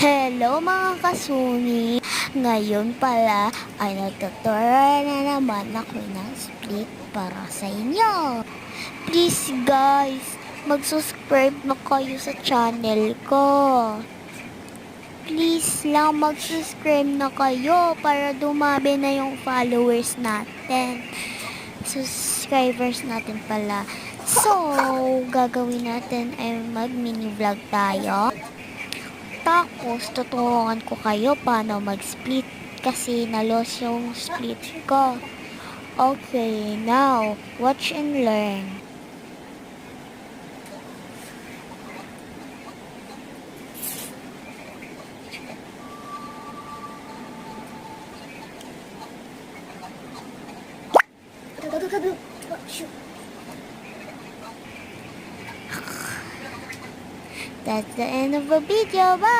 Hello mga kasuni! Ngayon pala ay nagtuturuan na naman ako ng split para sa inyo. Please guys, mag-subscribe na kayo sa channel ko. Please lang mag-subscribe na kayo para dumami na yung followers natin. Subscribers natin pala. So, gagawin natin ay mag-mini vlog tayo. Tapos, tuturuan ko kayo paano mag-split kasi na-loss yung split ko. Okay, now, watch and learn. That's the end of the video. Bye!